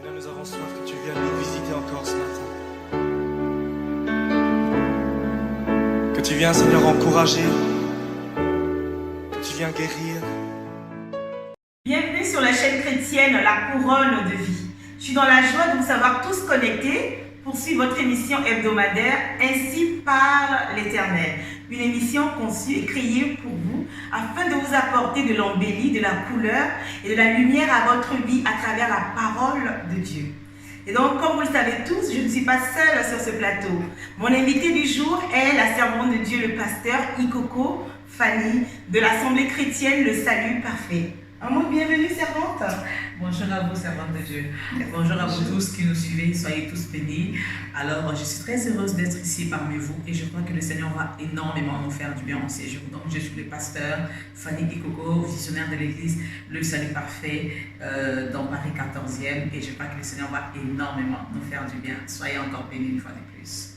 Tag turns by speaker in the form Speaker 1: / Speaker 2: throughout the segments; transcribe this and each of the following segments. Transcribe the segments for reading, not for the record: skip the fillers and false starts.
Speaker 1: Seigneur, nous avons soif que tu viennes nous visiter encore ce matin. Que tu viennes, Seigneur, encourager. Que tu viennes guérir.
Speaker 2: Bienvenue sur la chaîne chrétienne La Couronne de Vie. Je suis dans la joie de vous savoir tous connectés pour suivre votre émission hebdomadaire « Ainsi parle l'Éternel ». Une émission conçue et créée pour vous afin de vous apporter de l'embellie, de la couleur et de la lumière à votre vie à travers la parole de Dieu. Et donc, comme vous le savez tous, je ne suis pas seule sur ce plateau. Mon invité du jour est la servante de Dieu, le pasteur Ikoko Fanny de l'Assemblée chrétienne Le Salut Parfait. Un mot de bienvenue, servante.
Speaker 3: Bonjour à vous, servante de Dieu. Bonjour à vous tous qui nous suivez. Soyez tous bénis. Alors, je suis très heureuse d'être ici parmi vous et je crois que le Seigneur va énormément nous faire du bien en ces jours. Donc, je suis le pasteur Fanny Ikoko, visionnaire de l'église Le Salut Parfait dans Paris 14e et je crois que le Seigneur va énormément nous faire du bien. Soyez encore bénis une fois de plus.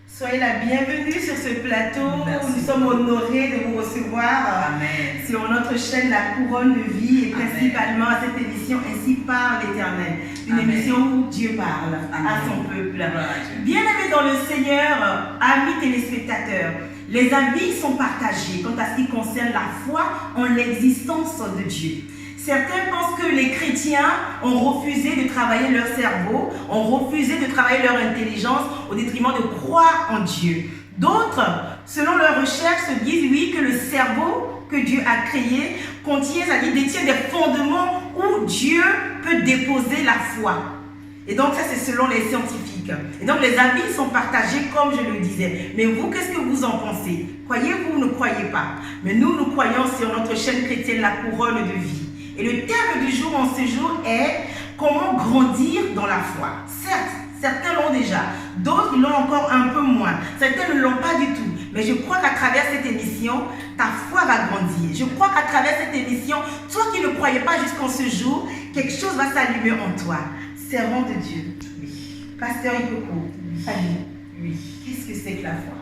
Speaker 2: Soyez la bienvenue sur ce plateau.
Speaker 3: Merci.
Speaker 2: Nous sommes honorés de vous recevoir
Speaker 3: Amen.
Speaker 2: sur notre chaîne La Couronne de Vie et
Speaker 3: Amen.
Speaker 2: principalement à cette émission Ainsi parle l'Éternel. Une
Speaker 3: Amen.
Speaker 2: émission où Dieu parle
Speaker 3: Amen.
Speaker 2: à son peuple.
Speaker 3: Gloire à Dieu.
Speaker 2: Bien-aimés dans le Seigneur, amis téléspectateurs, les avis sont partagés quant à ce qui concerne la foi en l'existence de Dieu. Certains pensent que les chrétiens ont refusé de travailler leur cerveau, ont refusé de travailler leur intelligence au détriment de croire en Dieu. D'autres, selon leurs recherches, se disent oui que le cerveau que Dieu a créé contient, c'est-à-dire détient des fondements où Dieu peut déposer la foi. Et donc ça c'est selon les scientifiques. Et donc les avis sont partagés comme je le disais. Mais vous, qu'est-ce que vous en pensez? Croyez-vous ou ne croyez pas? Mais nous croyons sur notre chaîne chrétienne La Couronne de Vie. Et le thème du jour en ce jour est comment grandir dans la foi. Certes, certains l'ont déjà, d'autres l'ont encore un peu moins. Certains ne l'ont pas du tout. Mais je crois qu'à travers cette émission, ta foi va grandir. Je crois qu'à travers cette émission, toi qui ne croyais pas jusqu'en ce jour, quelque chose va s'allumer en toi. Servant de Dieu.
Speaker 3: Oui.
Speaker 2: Pasteur Ikoko. Fanny.
Speaker 3: Oui.
Speaker 2: Qu'est-ce que c'est que la foi?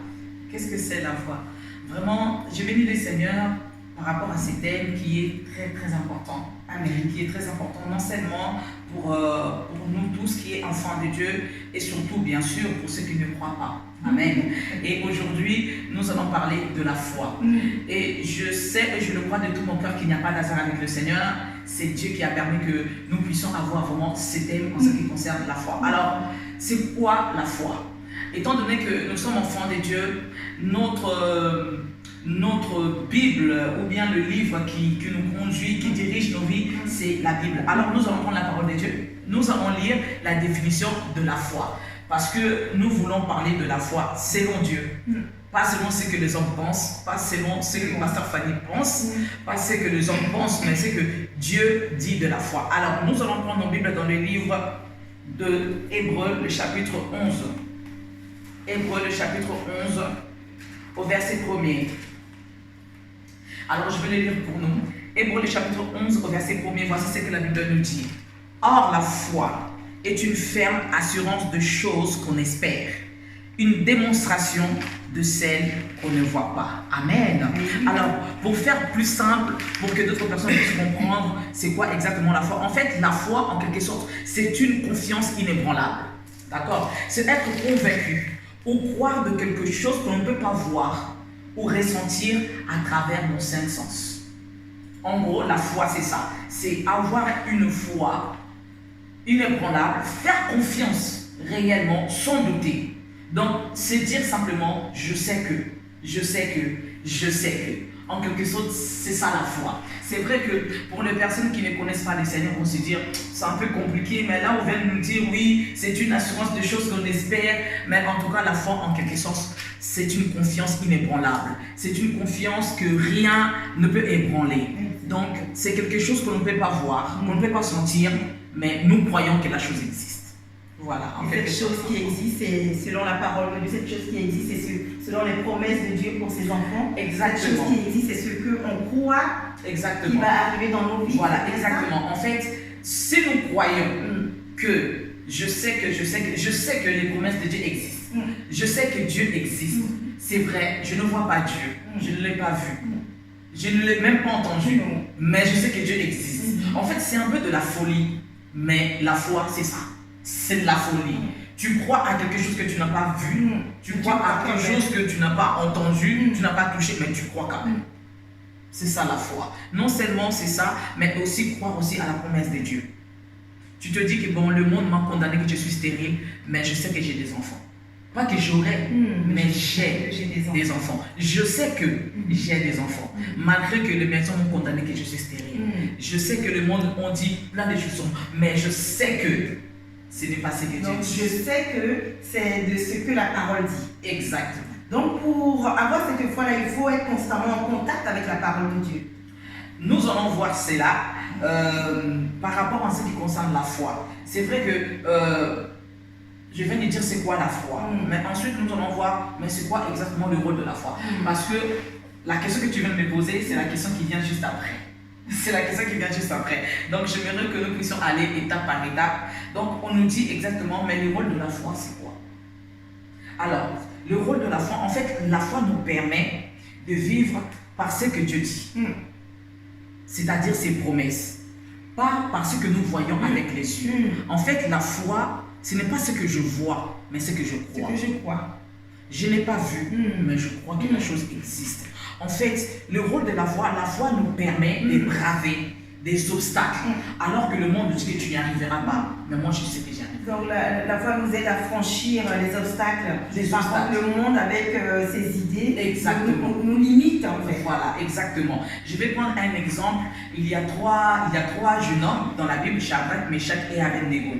Speaker 3: Qu'est-ce que c'est la foi? Vraiment, je bénis le Seigneur par rapport à ce thème qui est très très important.
Speaker 2: Amen.
Speaker 3: Qui est très important, non seulement pour nous tous qui est enfants de Dieu et surtout bien sûr pour ceux qui ne croient pas. Amen. Et aujourd'hui, nous allons parler de la foi. Et je sais et je le crois de tout mon cœur qu'il n'y a pas d'hasard avec le Seigneur. C'est Dieu qui a permis que nous puissions avoir vraiment ce thème en ce qui concerne la foi. Alors, c'est quoi la foi? Étant donné que nous sommes enfants de Dieu, notre Bible ou bien le livre qui nous conduit, qui dirige nos vies, c'est la Bible. Alors nous allons prendre la parole de Dieu, nous allons lire la définition de la foi. Parce que nous voulons parler de la foi selon Dieu. Pas selon ce que les hommes pensent, pas selon ce que le pasteur Fanny pense, pas ce que les hommes pensent, mais ce que Dieu dit de la foi. Alors nous allons prendre nos Bibles dans le livre de Hébreux, le chapitre 11. Hébreux, le chapitre 11, au verset 1er. Alors je vais le lire pour nous. Hébreux, le chapitre 11, au verset 1er, voici ce que la Bible nous dit. Or, la foi est une ferme assurance de choses qu'on espère, une démonstration de celles qu'on ne voit pas. Amen. Alors, pour faire plus simple, pour que d'autres personnes puissent comprendre, c'est quoi exactement la foi? En fait, la foi, en quelque sorte, c'est une confiance inébranlable. D'accord? C'est être convaincu ou croire de quelque chose qu'on ne peut pas voir ou ressentir à travers nos cinq sens. En gros, la foi, c'est ça. C'est avoir une foi inébranlable, faire confiance réellement, sans douter. Donc, c'est dire simplement, je sais que, je sais que, je sais que. En quelque sorte, c'est ça la foi. C'est vrai que pour les personnes qui ne connaissent pas le Seigneur, vont se dire, c'est un peu compliqué, mais là on vient de nous dire, oui, c'est une assurance de choses qu'on espère, mais en tout cas, la foi, en quelque sorte, c'est une confiance inébranlable. C'est une confiance que rien ne peut ébranler. Donc, c'est quelque chose qu'on ne peut pas voir, qu'on ne peut pas sentir, mais nous croyons que la chose existe. Voilà, en quelque
Speaker 2: Cette
Speaker 3: sorte.
Speaker 2: chose qui existe, c'est selon la parole de Dieu. Cette chose qui existe, c'est selon les promesses de Dieu pour ses enfants.
Speaker 3: Exactement.
Speaker 2: Cette chose qui existe, c'est ce qu'on croit qui
Speaker 3: Exactement.
Speaker 2: va arriver dans nos vies.
Speaker 3: Voilà,
Speaker 2: C'est ça?
Speaker 3: exactement. En fait, si nous croyons que je sais que les promesses de Dieu existent, je sais que Dieu existe, c'est vrai, je ne vois pas Dieu, je ne l'ai pas vu, je ne l'ai même pas entendu, mais je sais que Dieu existe. En fait, c'est un peu de la folie, mais la foi, c'est ça. c'est de la folie. Tu crois à quelque chose que tu n'as pas vu, tu crois à quelque chose que tu n'as pas entendu, tu n'as pas touché, mais tu crois quand même. C'est ça la foi. Non seulement c'est ça, mais aussi croire aussi à la promesse de Dieu. Tu te dis que bon, le monde m'a condamné que je suis stérile, mais je sais que j'ai des enfants. Pas que j'aurai, mais j'ai des enfants. Je sais que j'ai des enfants. Malgré que les médecins m'ont condamné que je suis stérile. Je sais que le monde on dit plein de choses, mais je sais que ce n'est pas ce que Dieu dit.
Speaker 2: Je sais que c'est de ce que la parole dit.
Speaker 3: Exactement.
Speaker 2: Donc pour avoir cette foi-là, il faut être constamment en contact avec la parole de Dieu.
Speaker 3: Nous allons voir cela par rapport à ce qui concerne la foi. C'est vrai que je viens de dire c'est quoi la foi, mais ensuite nous allons voir mais c'est quoi exactement le rôle de la foi. Parce que la question que tu viens de me poser, c'est la question qui vient juste après. C'est la question qui vient juste après. Donc j'aimerais que nous puissions aller étape par étape. Donc on nous dit exactement mais le rôle de la foi c'est quoi? Alors le rôle de la foi, en fait la foi nous permet de vivre par ce que Dieu dit. C'est-à-dire ses promesses. Pas par ce que nous voyons avec les yeux. En fait la foi, ce n'est pas ce que je vois, mais ce que je crois.
Speaker 2: Ce que je crois.
Speaker 3: Je n'ai pas vu, mais je crois que la chose existe. En fait, le rôle de la foi nous permet de braver des obstacles, alors que le monde dit que tu n'y arriveras pas, mais moi je sais que j'y arrive.
Speaker 2: Donc la foi nous aide à franchir les obstacles. Par contre, le monde avec ses idées nous limite en fait.
Speaker 3: Voilà, exactement. Je vais prendre un exemple. Il y a trois jeunes hommes dans la Bible, Shadrach, Meshach et Abednego.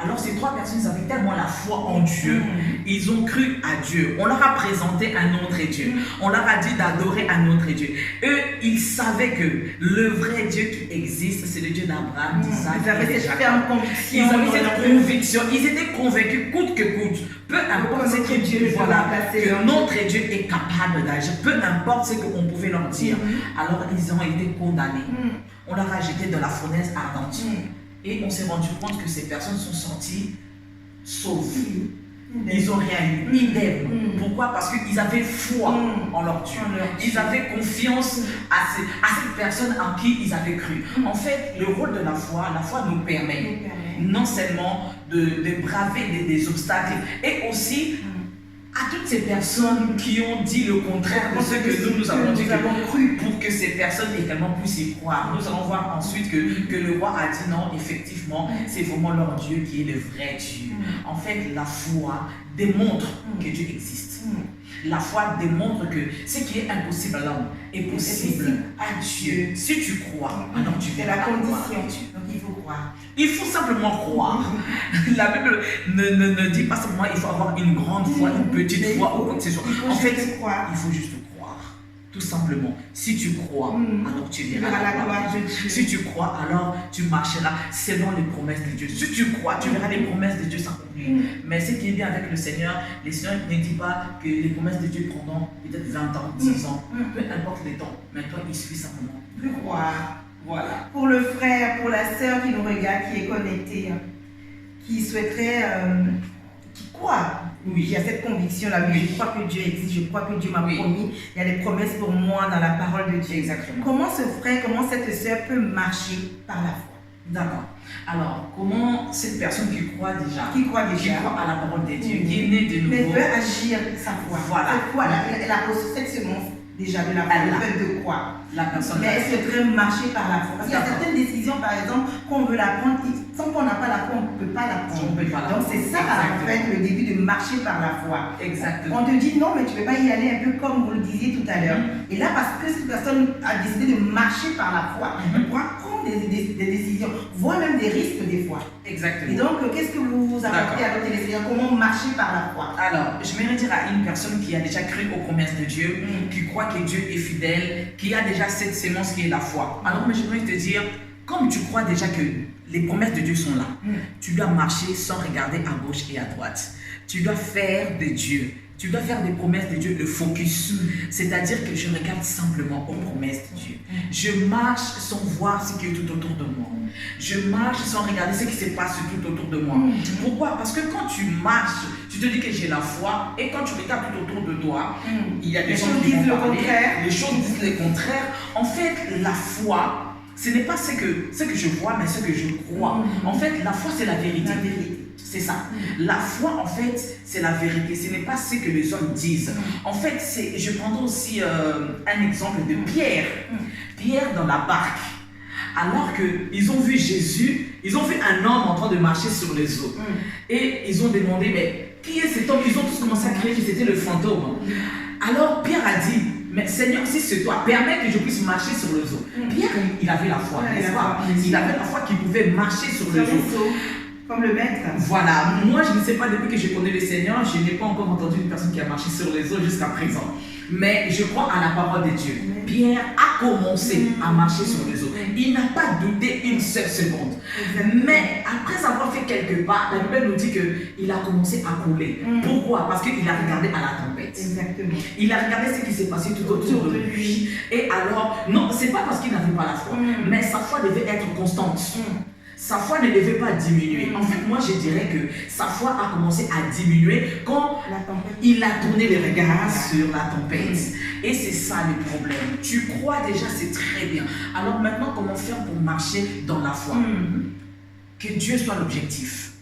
Speaker 3: Alors ces trois personnes, ils avaient tellement la foi en Dieu, ils ont cru à Dieu. On leur a présenté un autre Dieu. On leur a dit d'adorer un autre Dieu. Eux, ils savaient que le vrai Dieu qui existe, c'est le Dieu d'Abraham, d'Isaac.
Speaker 2: Ils avaient cette ferme conviction.
Speaker 3: Ils avaient cette conviction. Ils étaient convaincus, coûte que coûte. Peu importe ce que Dieu, que notre Dieu est capable d'agir. Peu importe ce qu'on pouvait leur dire. Alors ils ont été condamnés. On leur a jeté dans la fournaise ardente. Et on s'est rendu compte que ces personnes sont sorties sauves. Ils n'ont rien eu. Idem. Pourquoi? Parce qu'ils avaient foi en leur Dieu. Ils avaient confiance à cette personne en qui ils avaient cru. En fait, le rôle de la foi nous permet non seulement de braver des obstacles, et aussi à toutes ces personnes qui ont dit le contraire de ce que nous avons dit, cru, pour que ces personnes également puissent y croire. Nous allons voir ensuite que le roi a dit non, effectivement, c'est vraiment leur Dieu qui est le vrai Dieu. En fait, la foi démontre que Dieu existe. La foi démontre que ce qui est impossible à l'homme est possible à Dieu. Si tu crois, alors tu verras la condition.
Speaker 2: Donc il faut croire.
Speaker 3: Il faut simplement croire. La Bible ne dit pas simplement il faut avoir une grande foi, une petite foi ou quoi que ce soit. En fait, il faut juste croire. Tout simplement. Si tu crois, alors tu verras la gloire de Dieu. Si tu crois, alors tu marcheras selon les promesses de Dieu. Si tu crois, tu verras les promesses de Dieu s'accomplir. Mais ce qui est bien avec le Seigneur ne dit pas que les promesses de Dieu prendront peut-être 20 ans, 10 ans, peu importe les temps. Mais toi, il suffit simplement
Speaker 2: de croire.
Speaker 3: Voilà.
Speaker 2: Pour le frère, pour la sœur qui nous regarde, qui est connecté, qui souhaiterait, qui croit, qui a cette conviction-là, je crois que Dieu existe, je crois que Dieu m'a promis, il y a des promesses pour moi dans la parole de Dieu.
Speaker 3: Exactement.
Speaker 2: Comment ce frère, comment cette sœur peut marcher par la foi?
Speaker 3: D'accord. Alors, comment cette personne qui croit déjà à la parole de Dieu, qui est née de nouveau,
Speaker 2: mais peut agir sa foi.
Speaker 3: Voilà.
Speaker 2: Cette foi, elle a reçu cette semence déjà de la foi, le fait de croire.
Speaker 3: La personne.
Speaker 2: Mais elle souhaiterait marcher par la foi. Parce qu'il y a certaines décisions, par exemple, qu'on veut la prendre, sans qu'on n'a pas la foi, on ne peut pas la prendre. Donc c'est ça, en fait, le début de marcher par la foi.
Speaker 3: Exactement.
Speaker 2: On te dit non, mais tu ne peux pas y aller, un peu comme vous le disiez tout à l'heure. Et là, parce que cette personne a décidé de marcher par la foi, elle pourra prendre des décisions, voire même des risques des fois.
Speaker 3: Exactement.
Speaker 2: Et donc, qu'est-ce que vous apportez à votre téléspectateur? Comment marcher par la foi?
Speaker 3: Alors, je vais dire à une personne qui a déjà cru aux promesses de Dieu, qui croit que Dieu est fidèle, qui a déjà cette sémence qui est la foi. Alors, mais je vais te dire, comme tu crois déjà que les promesses de Dieu sont là, tu dois marcher sans regarder à gauche et à droite. Tu dois faire de Dieu. Tu dois faire des promesses de Dieu le focus. C'est-à-dire que je regarde simplement aux promesses de Dieu. Je marche sans voir ce qui est tout autour de moi. Je marche sans regarder ce qui se passe tout autour de moi. Pourquoi? Parce que quand tu marches, tu te dis que j'ai la foi, et quand tu regardes tout autour de toi, il y a des gens qui vont parler, les choses disent le contraire. En fait, la foi, ce n'est pas ce que je vois, mais ce que je crois. En fait, la foi, c'est la vérité.
Speaker 2: La vérité.
Speaker 3: C'est ça. La foi, en fait, c'est la vérité. Ce n'est pas ce que les hommes disent. En fait, je prendrai aussi un exemple de Pierre. Pierre dans la barque. Alors qu'ils ont vu Jésus, ils ont vu un homme en train de marcher sur les eaux. Et ils ont demandé, mais qui est cet homme? Ils ont tous commencé à crier que c'était le fantôme. Alors Pierre a dit, mais Seigneur, si c'est toi, permets que je puisse marcher sur les eaux. Pierre, il avait la foi, n'est-ce pas? Il avait la foi qu'il pouvait marcher sur les eaux.
Speaker 2: Comme le maître.
Speaker 3: Voilà, moi je ne sais pas, depuis que je connais le Seigneur, je n'ai pas encore entendu une personne qui a marché sur les eaux jusqu'à présent. Mais je crois à la parole de Dieu. Pierre a commencé à marcher sur les eaux. Il n'a pas douté une seule seconde. Mais après avoir fait quelques pas, la Bible nous dit qu'il a commencé à couler. Pourquoi? Parce qu'il a regardé à la tempête.
Speaker 2: Exactement.
Speaker 3: Il a regardé ce qui s'est passé tout autour de lui. Et alors, non, c'est pas parce qu'il n'avait pas la foi, mais sa foi devait être constante. Sa foi ne devait pas diminuer. En fait, moi, je dirais que sa foi a commencé à diminuer quand il a tourné les regards sur la tempête. Et c'est ça le problème. Tu crois déjà, c'est très bien. Alors maintenant, comment faire pour marcher dans la foi? Que Dieu soit l'objectif.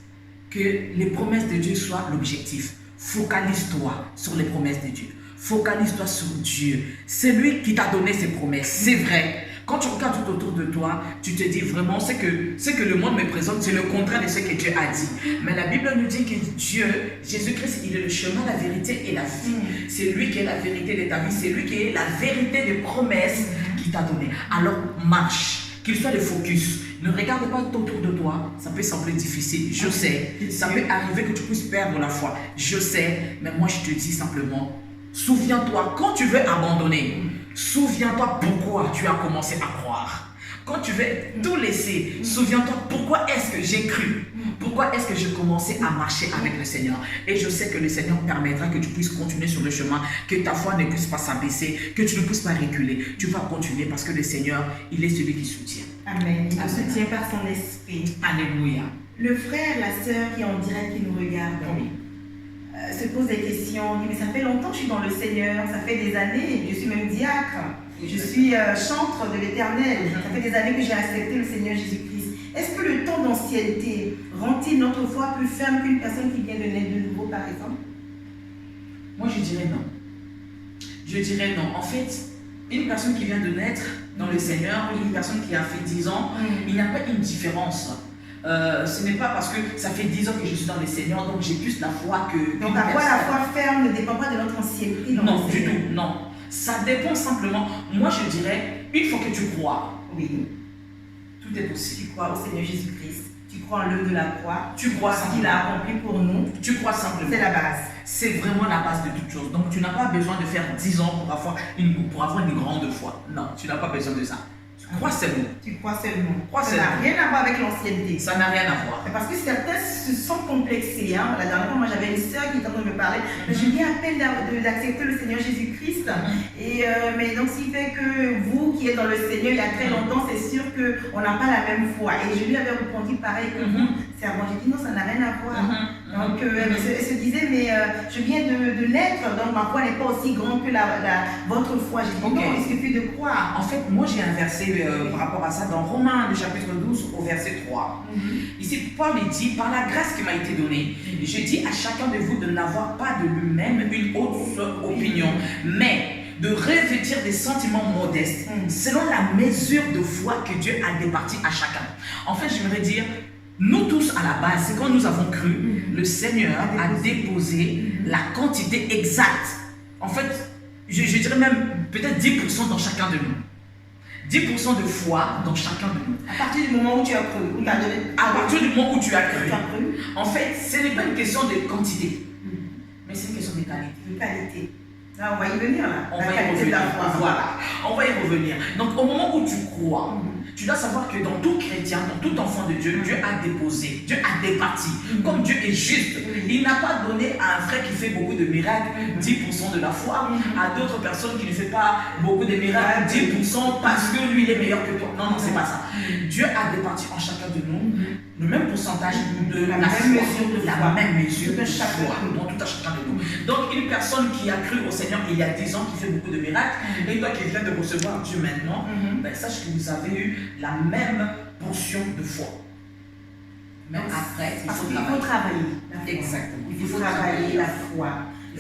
Speaker 3: Que les promesses de Dieu soient l'objectif. Focalise-toi sur les promesses de Dieu. Focalise-toi sur Dieu. C'est lui qui t'a donné ces promesses. C'est vrai. Quand tu regardes tout autour de toi, tu te dis vraiment ce que le monde me présente, c'est le contraire de ce que Dieu a dit. Mais la Bible nous dit que Dieu, Jésus-Christ, il est le chemin, la vérité et la vie. C'est lui qui est la vérité de ta vie, c'est lui qui est la vérité des promesses qu'il t'a données. Alors marche, qu'il soit le focus. Ne regarde pas tout autour de toi, ça peut sembler difficile, je sais. Ça peut arriver que tu puisses perdre la foi, je sais. Mais moi je te dis simplement, souviens-toi, quand tu veux abandonner, souviens-toi pourquoi tu as commencé à croire. Quand tu veux tout laisser, souviens-toi pourquoi est-ce que j'ai cru. Pourquoi est-ce que j'ai commencé à marcher avec le Seigneur. Et je sais que le Seigneur permettra que tu puisses continuer sur le chemin, que ta foi ne puisse pas s'abaisser, que tu ne puisses pas reculer. Tu vas continuer parce que le Seigneur, il est celui qui soutient.
Speaker 2: Amen. Il te soutient par son esprit.
Speaker 3: Alléluia.
Speaker 2: Le frère, la sœur qui est en direct, qui nous regarde, se pose des questions. Il dit, mais ça fait longtemps que je suis dans le Seigneur, ça fait des années, je suis même diacre, je suis chantre de l'Éternel, ça fait des années que j'ai accepté le Seigneur Jésus-Christ. Est-ce que le temps d'ancienneté rend-il notre foi plus ferme qu'une personne qui vient de naître de nouveau, par exemple?
Speaker 3: Moi, je dirais non. Je dirais non. En fait, une personne qui vient de naître dans le Seigneur, une personne qui a fait 10 ans, il n'y a pas une différence. Ce n'est pas parce que ça fait 10 ans que je suis dans le Seigneur, donc j'ai plus la foi que...
Speaker 2: Donc la foi ferme ne dépend pas de notre ancienneté dans
Speaker 3: non,
Speaker 2: le Seigneur.
Speaker 3: du tout, non. Ça dépend simplement, moi je dirais, une fois que tu crois,
Speaker 2: oui,
Speaker 3: tout est possible.
Speaker 2: Tu crois au Seigneur Jésus-Christ, tu crois en l'œuvre de la croix,
Speaker 3: tu crois
Speaker 2: ce qu'il a accompli pour nous,
Speaker 3: tu crois simplement.
Speaker 2: C'est la base.
Speaker 3: C'est vraiment la base de toute chose. Donc tu n'as pas besoin de faire 10 ans pour avoir une grande foi. Non, tu n'as pas besoin de ça. Tu crois seulement.
Speaker 2: Tu crois seulement.
Speaker 3: Crois
Speaker 2: ça
Speaker 3: seulement.
Speaker 2: n'a rien à voir avec l'ancienneté.
Speaker 3: Ça n'a rien à voir.
Speaker 2: C'est parce que certains se sont complexés. Hein. La dernière fois, moi j'avais une sœur qui était en train de me parler. Je viens à peine d'accepter le Seigneur Jésus-Christ. Mais donc, ce qui fait que vous qui êtes dans le Seigneur il y a très longtemps, c'est sûr qu'on n'a pas la même foi. Et je lui avais répondu pareil que vous. Servant, j'ai dit non, ça n'a rien à voir. Donc, elle se disait, mais je viens de naître, donc ma foi n'est pas aussi grande que votre foi. J'ai dit non, il suffit de croire.
Speaker 3: En fait, moi j'ai un verset par rapport à ça dans Romains, le chapitre 12, au verset 3. Ici, Paul dit, par la grâce qui m'a été donnée, je dis à chacun de vous de n'avoir pas de lui-même une haute opinion, mais de revêtir des sentiments modestes, selon la mesure de foi que Dieu a départie à chacun. En fait, j'aimerais dire, nous tous à la base, c'est quand nous avons cru, le Seigneur a déposé la quantité exacte. En fait, je dirais même peut-être 10% dans chacun de nous. 10% de foi dans chacun de nous.
Speaker 2: À partir du moment où tu as cru.
Speaker 3: À partir du moment où tu as cru. En fait, ce n'est pas une question de quantité, mais c'est une question de qualité.
Speaker 2: De qualité. Là, on va y venir là.
Speaker 3: On va y revenir. Voilà. On va y revenir. Donc au moment où tu crois, tu dois savoir que dans tout chrétien, dans tout enfant de Dieu, Dieu a déposé, Dieu a départi. Comme Dieu est juste, il n'a pas donné à un frère qui fait beaucoup de miracles 10% de la foi, à d'autres personnes qui ne font pas beaucoup de miracles 10% parce que lui il est meilleur que toi. Non, non, c'est pas ça. Dieu a départi en chacun de nous le même pourcentage de la même mesure de foi dans tout à chacun de nous. Donc une personne qui a cru au Seigneur il y a 10 ans, qui fait beaucoup de miracles, et toi qui viens de recevoir Dieu maintenant, ben, sache que vous avez eu la même portion de foi. Mais après, il faut
Speaker 2: travailler. La foi.
Speaker 3: Exactement.
Speaker 2: Il faut travailler la foi.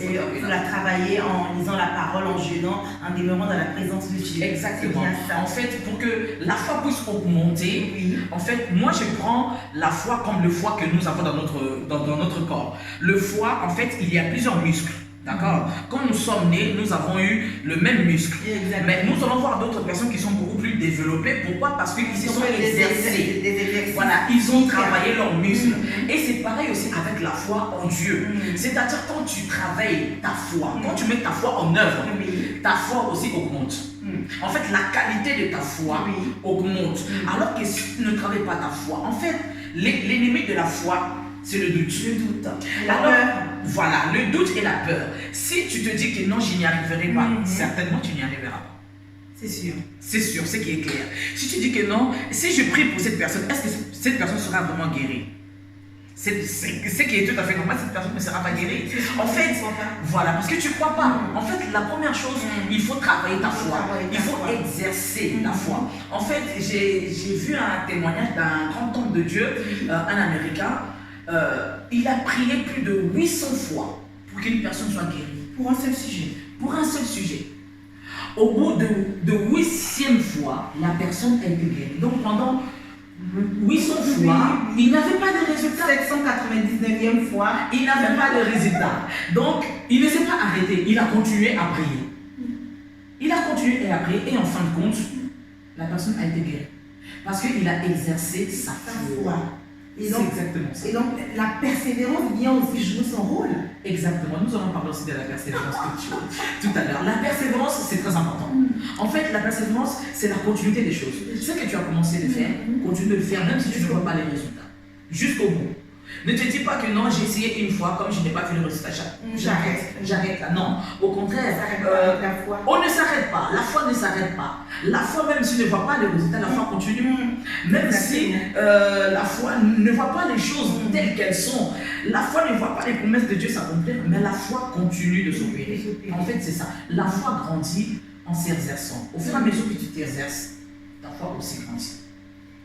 Speaker 2: Il faut la travailler en lisant la parole, en jeûnant, en demeurant dans la présence de Dieu.
Speaker 3: Exactement. En fait, pour que la foi puisse augmenter,
Speaker 2: oui.
Speaker 3: En fait, moi je prends la foi comme le foie que nous avons dans notre corps. Le foie, en fait, il y a plusieurs muscles. D'accord? Quand nous sommes nés, nous avons eu le même muscle.
Speaker 2: Exactement.
Speaker 3: Mais nous allons voir d'autres personnes qui sont beaucoup plus développées. Pourquoi? Parce qu'ils se sont exercés. Voilà, ils ont travaillé leurs muscles. Et c'est pareil aussi avec la foi en Dieu. C'est-à-dire quand tu travailles ta foi, quand tu mets ta foi en œuvre, ta foi aussi augmente. En fait, la qualité de ta foi augmente. Alors que si tu ne travailles pas ta foi, en fait, l'ennemi de la foi, c'est le doute.
Speaker 2: Le doute.
Speaker 3: La peur. Voilà, le doute et la peur. Si tu te dis que non, je n'y arriverai pas, certainement tu n'y arriveras pas.
Speaker 2: C'est sûr.
Speaker 3: C'est sûr, ce qui est clair. Si tu dis que non, si je prie pour cette personne, est-ce que cette personne sera vraiment guérie? C'est ce qui est tout à fait normal, cette personne ne sera pas guérie. En fait, voilà, parce que tu ne crois pas. En fait, la première chose, il faut travailler ta foi. Il faut exercer ta foi. En fait, j'ai vu un témoignage d'un grand homme de Dieu, un Américain. Il a prié plus de 800 fois pour qu'une personne soit guérie.
Speaker 2: Pour un seul sujet.
Speaker 3: Pour un seul sujet. Au bout de 8e fois, la personne a été guérie. Donc pendant 800 fois, il n'avait pas de résultat.
Speaker 2: 799e fois,
Speaker 3: il n'avait pas de résultat. Donc, il ne s'est pas arrêté. Il a continué à prier. Il a continué à prier et en fin de compte, la personne a été guérie. Parce qu'il a exercé sa foi.
Speaker 2: Et donc,
Speaker 3: exactement ça.
Speaker 2: Et donc, la persévérance vient aussi jouer son rôle.
Speaker 3: Exactement. Nous allons parler aussi de la persévérance tout à l'heure. La persévérance, c'est très important. En fait, la persévérance, c'est la continuité des choses. Ce que tu as commencé de faire, continue de le faire, même si tu ne vois pas les résultats. Jusqu'au bout. Ne te dis pas que non, j'ai essayé une fois, comme je n'ai pas vu le résultat, j'arrête là. Non, au contraire, on ne s'arrête pas. La foi ne s'arrête pas. La foi, même si tu ne vois pas le résultat, la foi continue. Même si la foi ne voit pas les choses telles qu'elles sont, la foi ne voit pas les promesses de Dieu s'accomplir, mais la foi continue de s'opérer. En fait, c'est ça. La foi grandit en s'exerçant. Au fur et à mesure que tu t'exerces, ta foi aussi grandit.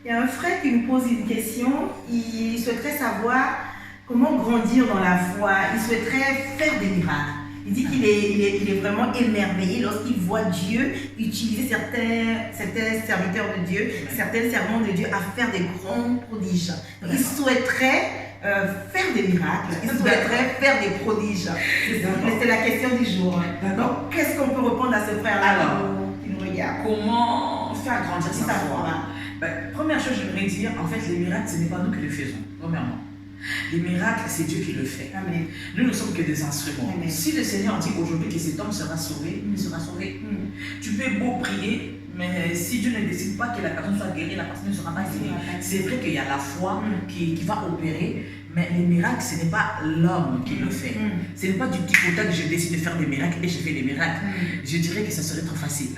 Speaker 2: Il y a un frère qui nous pose une question. Il souhaiterait savoir comment grandir dans la foi. Il souhaiterait faire des miracles. Il dit qu'il est vraiment émerveillé lorsqu'il voit Dieu utiliser certains serviteurs de Dieu, certains servants de Dieu à faire des grands prodiges. Il souhaiterait faire des miracles, il souhaiterait faire des prodiges. C'est la question du jour. Donc, qu'est-ce qu'on peut répondre à ce frère-là qui nous regarde?
Speaker 3: Comment faire grandir sa foi? Première chose, j'aimerais dire, en fait, les miracles, ce n'est pas nous qui les faisons, premièrement. Les miracles, c'est Dieu qui le fait.
Speaker 2: Amen.
Speaker 3: Nous ne sommes que des instruments.
Speaker 2: Amen.
Speaker 3: Si le Seigneur dit aujourd'hui que cet homme sera sauvé, il sera sauvé. Tu peux beau prier, mais si Dieu ne décide pas que la personne soit guérie, la personne ne sera pas guérie. C'est vrai qu'il y a la foi qui va opérer, mais les miracles, ce n'est pas l'homme qui le fait. Ce n'est pas du petit côté que je décide de faire des miracles et je fais des miracles. Je dirais que ça serait trop facile.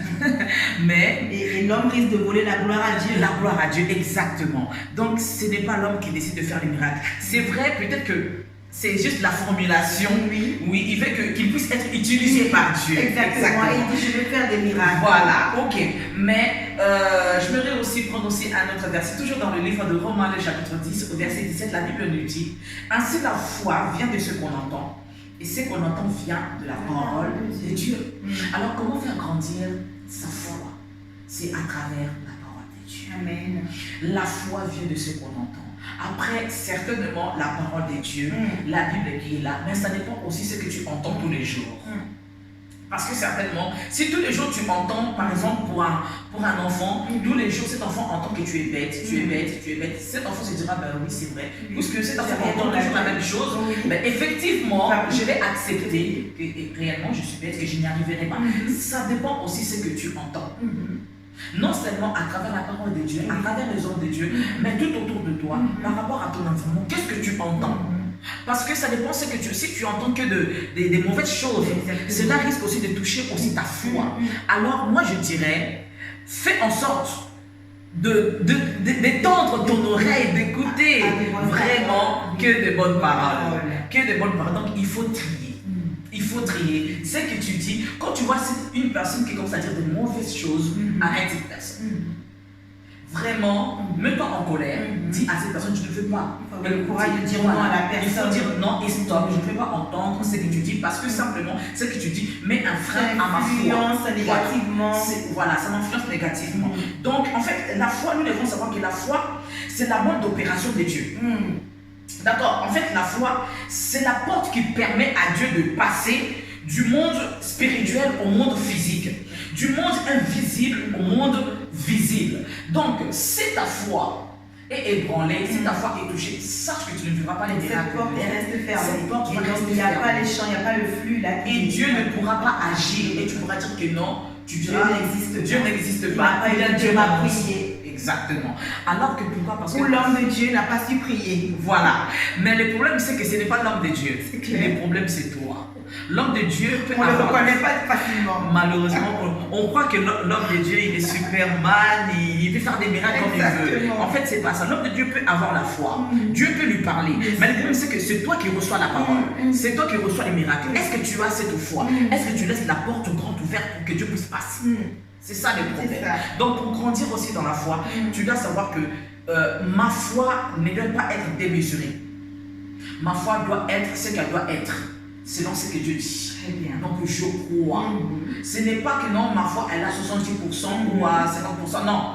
Speaker 3: Mais
Speaker 2: et l'homme risque de voler la gloire à Dieu.
Speaker 3: La gloire à Dieu, exactement. Donc, ce n'est pas l'homme qui décide de faire des miracles. C'est vrai, peut-être que c'est juste la formulation. Oui, il veut qu'il puisse être utilisé par Dieu.
Speaker 2: Exactement. Et il dit, je veux faire des miracles.
Speaker 3: Voilà, ok. Mais j'aimerais aussi prendre aussi un autre verset, toujours dans le livre de Romains, le chapitre 10, au verset 17, la Bible nous dit: ainsi la foi vient de ce qu'on entend, et ce qu'on entend vient de la parole de Dieu. Alors, comment faire grandir sa foi? C'est à travers la parole de Dieu.
Speaker 2: Amen.
Speaker 3: La foi vient de ce qu'on entend. Après, certainement, la parole de Dieu, la Bible qui est là, mais ça dépend aussi de ce que tu entends tous les jours. Parce que certainement, si tous les jours tu entends, par exemple, pour un enfant, tous les jours cet enfant entend que tu es bête, tu es bête, tu es bête, cet enfant se dira, ben oui, c'est vrai. Puisque cet enfant entend toujours la même chose, mais effectivement, je vais accepter que réellement je suis bête, que je n'y arriverai pas. Ça dépend aussi de ce que tu entends. Non seulement à travers la parole de Dieu, à travers les ordres de Dieu, mais tout autour de toi, par rapport à ton environnement, qu'est-ce que tu entends? Parce que ça dépend si tu entends que des mauvaises choses, cela risque aussi de toucher aussi ta foi. Alors moi je dirais, fais en sorte d'étendre ton oreille, d'écouter vraiment que de bonnes paroles. Que de bonnes paroles. Donc il faut trier. Il faut trier. Ce que tu dis, quand tu vois une personne qui commence à dire de mauvaises choses, arrête cette personne. vraiment, mets-toi en colère, dis à cette personne, tu ne fais pas.
Speaker 2: Il faut avoir le courage de dire non à la personne.
Speaker 3: Il faut dire non et stop, je ne vais pas entendre ce que tu dis parce que simplement, ce que tu dis met un frein à ma foi.
Speaker 2: Influence négativement.
Speaker 3: Voilà, ça m'influence négativement. Donc, en fait, la foi, nous devons savoir que la foi, c'est la mode d'opération de Dieu. D'accord? En fait, la foi, c'est la porte qui permet à Dieu de passer du monde spirituel au monde physique, du monde invisible au monde visible. Donc, si ta foi est ébranlée, si ta foi est touchée, sache que tu ne verras pas les miracles.
Speaker 2: Cette porte reste fermée.
Speaker 3: Cette porte
Speaker 2: Et
Speaker 3: reste
Speaker 2: donc, il n'y a
Speaker 3: fermée.
Speaker 2: pas les champs, il n'y a pas le flux là.
Speaker 3: Et Dieu ne pourra pas agir. Et tu pourras dire que non. Tu diras, Dieu n'existe pas.
Speaker 2: Dieu m'a prié.
Speaker 3: Exactement. Alors que pourquoi? Parce que
Speaker 2: où l'homme de Dieu n'a pas su prier.
Speaker 3: Voilà. Mais le problème, c'est que ce n'est pas l'homme de Dieu.
Speaker 2: C'est clair.
Speaker 3: Le problème, c'est toi. L'homme de Dieu peut
Speaker 2: On ne le
Speaker 3: avoir...
Speaker 2: reconnaît pas facilement.
Speaker 3: Malheureusement, on croit que l'homme de Dieu, il est Superman, il peut faire des miracles comme il veut.
Speaker 2: Exactement.
Speaker 3: En fait, c'est pas ça. L'homme de Dieu peut avoir la foi. Dieu peut lui parler. Mais le problème, c'est que c'est toi qui reçois la parole. C'est toi qui reçois les miracles. Est-ce que tu as cette foi? Est-ce que tu laisses la porte grande ouverte pour que Dieu puisse passer? C'est ça le problème.
Speaker 2: Ça.
Speaker 3: Donc, pour grandir aussi dans la foi, tu dois savoir que ma foi ne doit pas être démesurée. Ma foi doit être ce qu'elle doit être, selon ce que Dieu dit.
Speaker 2: Très bien.
Speaker 3: Donc, je crois. Ce n'est pas que non, ma foi, elle a 70% ou à 50%. Non,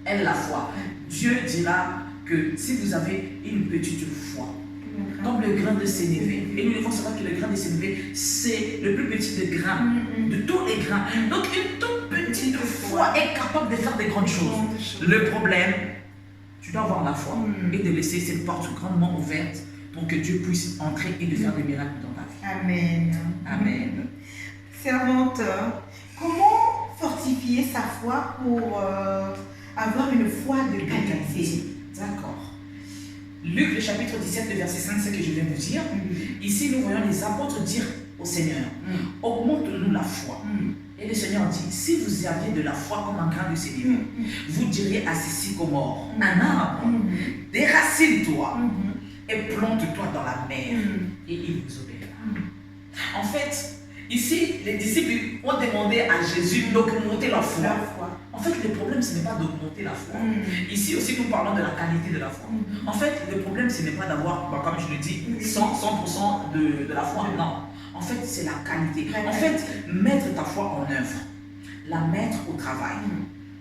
Speaker 3: elle a la foi. Dieu dira que si vous avez une petite foi, comme le grain de sénévé, et nous devons savoir que le grain de sénévé, c'est le plus petit des grains, de tous les grains. Donc, une toute petite foi est capable de faire des grandes choses. Le problème, tu dois avoir la foi et de laisser cette porte grandement ouverte pour que Dieu puisse entrer et de faire des miracles dans ta vie.
Speaker 2: Amen.
Speaker 3: Amen.
Speaker 2: Servante, comment fortifier sa foi pour avoir une foi de qualité?
Speaker 3: D'accord. Luc, le chapitre 17, le verset 5, c'est ce que je viens de vous dire. Ici, nous voyons les apôtres dire au Seigneur, augmente-nous la foi. Et le Seigneur dit, si vous aviez de la foi comme un grain de sénévé, vous diriez à ces sycomores, un arbre, déracine-toi et plante-toi dans la mer, et il vous obéira. En fait, ici, les disciples ont demandé à Jésus d'augmenter leur foi. En fait, le problème, ce n'est pas d'augmenter la foi. Ici aussi, nous parlons de la qualité de la foi. En fait, le problème, ce n'est pas d'avoir, comme je le dis, 100% de la foi. Non. En fait, c'est la qualité. En fait, mettre ta foi en œuvre, la mettre au travail.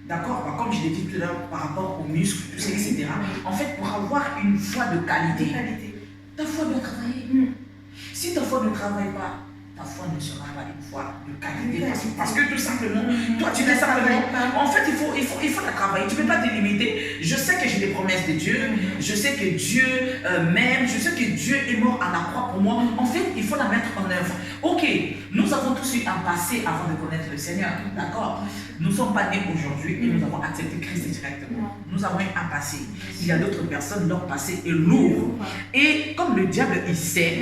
Speaker 3: D'accord? Comme je l'ai dit tout à l'heure par rapport aux muscles, tout ça, etc. En fait, pour avoir une foi de qualité, ta foi doit travailler. Si ta foi ne travaille pas, ta foi ne sera pas une foi de qualité. Parce que tout simplement, toi tu dis simplement, en fait il faut la travailler, tu ne peux pas te limiter. Je sais que j'ai des promesses de Dieu, je sais que Dieu m'aime, je sais que Dieu est mort à la croix pour moi. En fait, il faut la mettre en œuvre. Ok, nous avons tous eu un passé avant de connaître le Seigneur, d'accord? Nous ne sommes pas nés aujourd'hui et nous avons accepté Christ directement. Nous avons eu un passé. Il y a d'autres personnes, leur passé est lourd. Et comme le diable, il sait,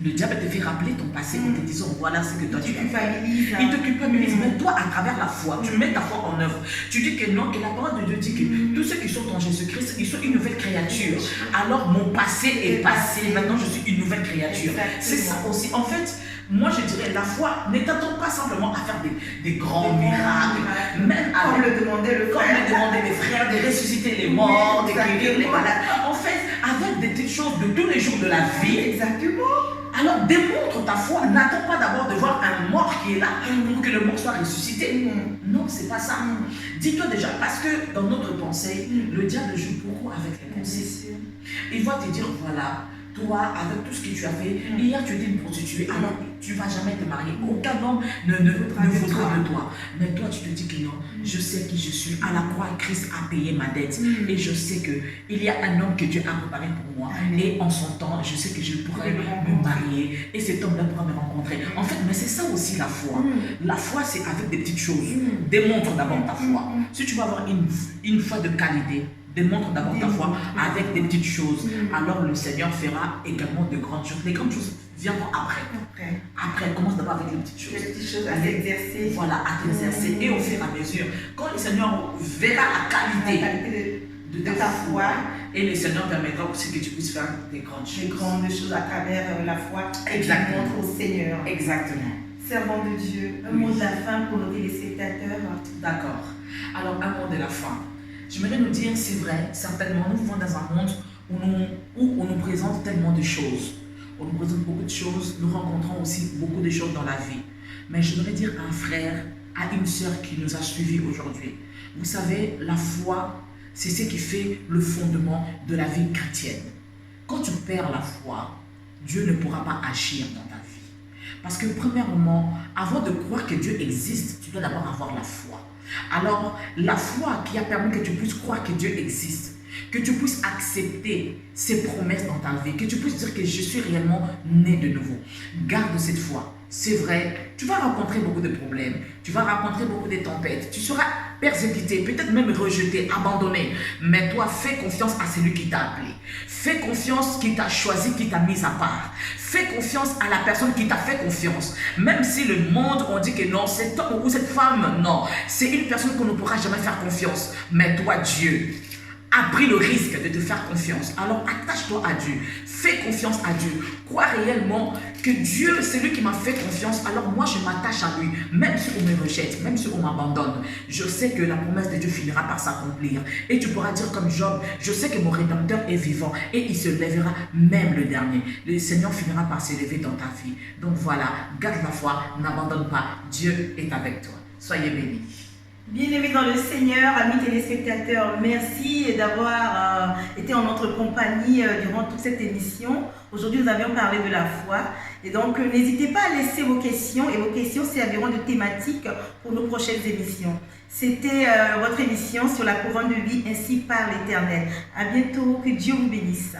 Speaker 3: le diable te fait rappeler ton passé en te disant voilà ce que toi tu as fait. Il te culpabilise. Mais toi, à travers la foi, tu mets ta foi en œuvre. Tu dis que non, que la parole de Dieu dit que tous ceux qui sont en Jésus-Christ, ils sont une nouvelle créature. Alors mon passé est passé. Maintenant, je suis une nouvelle créature. C'est ça aussi. En fait, moi je dirais, la foi ne t'attend pas simplement à faire des grands miracles. Même
Speaker 2: comme le demandait le frère.
Speaker 3: Comme le demandaient les frères, de ressusciter les morts, de guérir les malades. En fait, avec des petites choses de tous les jours de la vie.
Speaker 2: Exactement.
Speaker 3: Alors démontre ta foi. N'attends pas d'abord de voir un mort qui est là pour que le mort soit ressuscité. Non, c'est pas ça. Dis-toi déjà, parce que dans notre pensée, le diable joue beaucoup avec les pensées. Il va te dire, voilà, toi, avec tout ce que tu as fait, hier tu étais une prostituée, alors tu ne vas jamais te marier. Aucun homme ne voudra de toi. Mais toi, tu te dis que non, je sais qui je suis. À la croix, Christ a payé ma dette. Et je sais qu'il y a un homme que Dieu a préparé pour moi. Et en son temps, je sais que je pourrais me marier. Et cet homme-là pourra me rencontrer. En fait, mais c'est ça aussi la foi. La foi, c'est avec des petites choses. Démontre d'abord ta foi. Si tu veux avoir une foi de qualité, démontre d'abord ta foi avec des petites choses. Alors le Seigneur fera également de grandes choses. Les grandes choses viendront après. Après, commence d'abord avec les petites choses.
Speaker 2: Les petites choses à s'exercer.
Speaker 3: Voilà, à t'exercer. Et au fur et à mesure, quand le Seigneur verra la qualité de ta foi, et le Seigneur permettra aussi que tu puisses faire des grandes choses.
Speaker 2: Des grandes choses à travers la foi.
Speaker 3: Exactement.
Speaker 2: Qui montre au Seigneur.
Speaker 3: Exactement.
Speaker 2: Servant de Dieu, un mot de la fin pour nos téléspectateurs.
Speaker 3: D'accord. Alors, un mot de la fin. J'aimerais nous dire, c'est vrai, certainement, nous vivons dans un monde où on nous présente tellement de choses. On nous présente beaucoup de choses, nous rencontrons aussi beaucoup de choses dans la vie. Mais je voudrais dire à un frère, à une sœur qui nous a suivis aujourd'hui. Vous savez, la foi, c'est ce qui fait le fondement de la vie chrétienne. Quand tu perds la foi, Dieu ne pourra pas agir dans ta vie. Parce que premièrement, avant de croire que Dieu existe, tu dois d'abord avoir la foi. Alors, la foi qui a permis que tu puisses croire que Dieu existe, que tu puisses accepter ses promesses dans ta vie, que tu puisses dire que je suis réellement né de nouveau. Garde cette foi. C'est vrai, tu vas rencontrer beaucoup de problèmes, tu vas rencontrer beaucoup de tempêtes, tu seras persécuté, peut-être même rejeté, abandonné. Mais toi, fais confiance à celui qui t'a appelé. Fais confiance qui t'a choisi, qui t'a mis à part. Fais confiance à la personne qui t'a fait confiance. Même si le monde, on dit que non, cet homme ou cette femme, non. C'est une personne qu'on ne pourra jamais faire confiance. Mais toi, Dieu a pris le risque de te faire confiance. Alors attache-toi à Dieu. Fais confiance à Dieu. Crois réellement que Dieu, c'est lui qui m'a fait confiance. Alors moi, je m'attache à lui. Même si on me rejette, même si on m'abandonne, je sais que la promesse de Dieu finira par s'accomplir. Et tu pourras dire comme Job, je sais que mon Rédempteur est vivant et il se lèvera même le dernier. Le Seigneur finira par se lever dans ta vie. Donc voilà, garde la foi, n'abandonne pas. Dieu est avec toi. Soyez bénis.
Speaker 2: Bien-aimés dans le Seigneur, amis téléspectateurs, merci d'avoir été en notre compagnie durant toute cette émission. Aujourd'hui, nous avions parlé de la foi. Et donc, n'hésitez pas à laisser vos questions. Et vos questions serviront de thématique pour nos prochaines émissions. C'était votre émission sur la couronne de vie ainsi par l'Éternel. À bientôt. Que Dieu vous bénisse.